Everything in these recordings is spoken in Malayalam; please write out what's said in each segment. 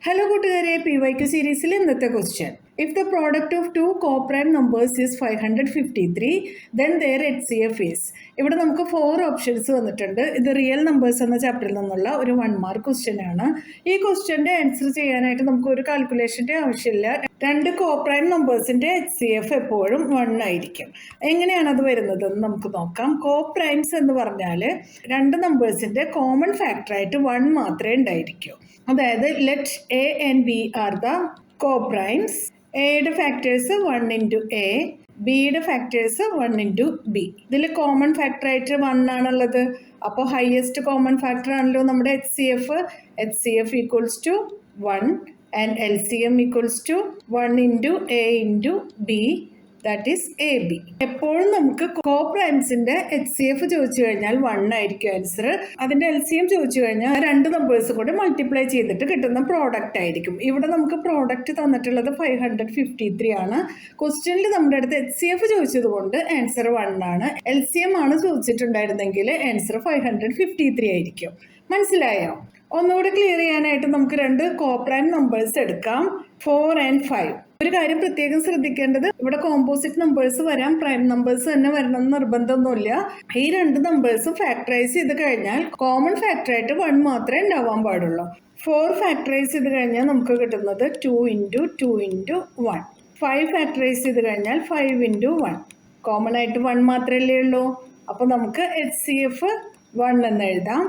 Hello കൂട്ടുകാരെ, PYQ സീരീസിലെ ഇന്നത്തെ question. If the product of two co-prime numbers is 553, then their HCF is. ഇവിടെ നമുക്ക് 4 ഓപ്ഷൻസ് വന്നിട്ടുണ്ട്. ഇത് റിയൽ നമ്പേഴ്സ് എന്ന ചാപ്റ്ററിൽ നിന്നുള്ള ഒരു 1 മാർക്ക് ക്വസ്റ്റ്യൻ ആണ്. ഈ ക്വസ്റ്റ്യൻ്റെ ആൻസർ ചെയ്യാനായിട്ട് നമുക്ക് ഒരു കാൽക്കുലേഷൻ്റെ ആവശ്യമില്ല. രണ്ട് കോപ്രൈം നമ്പേഴ്സിൻ്റെ HCF എപ്പോഴും 1 ആയിരിക്കും. എങ്ങനെയാണ് അത് വരുന്നതെന്ന് നമുക്ക് നോക്കാം. കോപ്രൈംസ് എന്ന് പറഞ്ഞാൽ രണ്ട് നമ്പേഴ്സിൻ്റെ കോമൺ ഫാക്ടറായിട്ട് 1 മാത്രമേ ഉണ്ടായിരിക്കൂ. അതായത് let A and B are the coprimes. എയുടെ ഫാക്ടേഴ്സ് 1 ഇൻറ്റു എ, ബിയുടെ ഫാക്ടേഴ്സ് 1 ഇൻറ്റു ബി. ഇതിൽ കോമൺ ഫാക്ടറായിട്ട് 1 ആണുള്ളത്. അപ്പോൾ ഹയസ്റ്റ് കോമൺ ഫാക്ടർ ആണല്ലോ നമ്മുടെ HCF equals to 1 and LCM equals to 1 into A into B, that is AB. എപ്പോഴും നമുക്ക് കോപ്രൈംസിന്റെ HCF ചോദിച്ചു കഴിഞ്ഞാൽ 1 ആയിരിക്കും ആൻസർ. അതിന്റെ LCM ചോദിച്ചു കഴിഞ്ഞാൽ രണ്ട് നമ്പേഴ്സ് കൂടെ മൾട്ടിപ്ലൈ ചെയ്തിട്ട് കിട്ടുന്ന പ്രോഡക്റ്റ് ആയിരിക്കും. ഇവിടെ നമുക്ക് പ്രോഡക്റ്റ് തന്നിട്ടുള്ളത് 553 ആണ്. ക്വസ്റ്റ്യനിൽ നമ്മുടെ അടുത്ത് HCF ചോദിച്ചത് കൊണ്ട് ആൻസർ 1 ആണ്. LCM ആണ് ചോദിച്ചിട്ടുണ്ടായിരുന്നെങ്കിൽ ആൻസർ 553 ആയിരിക്കും. മനസ്സിലായോ? ഒന്നുകൂടി ക്ലിയർ ചെയ്യാനായിട്ട് നമുക്ക് രണ്ട് കോപ്രൈം നമ്പേഴ്സ് എടുക്കാം, 4 ആൻഡ് 5. ഒരു കാര്യം പ്രത്യേകം ശ്രദ്ധിക്കേണ്ടത്, ഇവിടെ കോമ്പോസിറ്റ് നമ്പേഴ്സ് വരാം, പ്രൈം നമ്പേഴ്സ് തന്നെ വരണം എന്ന് നിർബന്ധമൊന്നുമില്ല. ഈ രണ്ട് നമ്പേഴ്സ് ഫാക്ടറൈസ് ചെയ്ത് കഴിഞ്ഞാൽ കോമൺ ഫാക്ടറായിട്ട് 1 മാത്രമേ ഉണ്ടാവാൻ പാടുള്ളൂ. 4 ഫാക്ടറൈസ് ചെയ്ത് കഴിഞ്ഞാൽ നമുക്ക് കിട്ടുന്നത് 2 ഇൻറ്റു 2 ഇൻറ്റു 1. 5 ഫാക്ടറൈസ് ചെയ്ത് കഴിഞ്ഞാൽ 5 ഇൻറ്റു 1. കോമൺ ആയിട്ട് 1 മാത്രമല്ലേ ഉള്ളൂ. അപ്പോൾ നമുക്ക് HCF 1 എന്ന് എഴുതാം.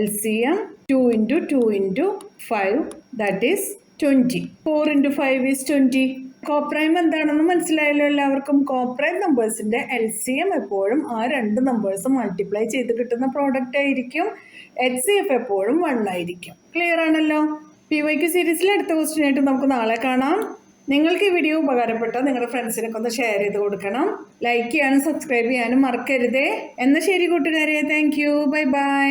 LCM 2 into 2 into 5, that is 20. 4 into 5 is 20. Coprime എന്താണെന്ന് മനസ്സിലായല്ലോ എല്ലാവർക്കും. കോപ്രൈം നമ്പേഴ്സിൻ്റെ LCM എപ്പോഴും ആ രണ്ട് നമ്പേഴ്സ് മൾട്ടിപ്ലൈ ചെയ്ത് കിട്ടുന്ന പ്രോഡക്റ്റ് ആയിരിക്കും. HCF എപ്പോഴും 1 ആയിരിക്കും. ക്ലിയർ ആണല്ലോ? PYQ സീരീസിലെ അടുത്ത ക്വസ്റ്റ്യൻ ആയിട്ട് നമുക്ക് നാളെ കാണാം. നിങ്ങൾക്ക് ഈ വീഡിയോ ഉപകാരപ്പെട്ടാൽ നിങ്ങളുടെ ഫ്രണ്ട്സിനൊക്കെ ഒന്ന് ഷെയർ ചെയ്ത് കൊടുക്കണം. ലൈക്ക് ചെയ്യാനും സബ്സ്ക്രൈബ് ചെയ്യാനും മറക്കരുതേ. എന്നാൽ ശരി കൂട്ടുകാരെ, താങ്ക് യു, ബൈ ബൈ.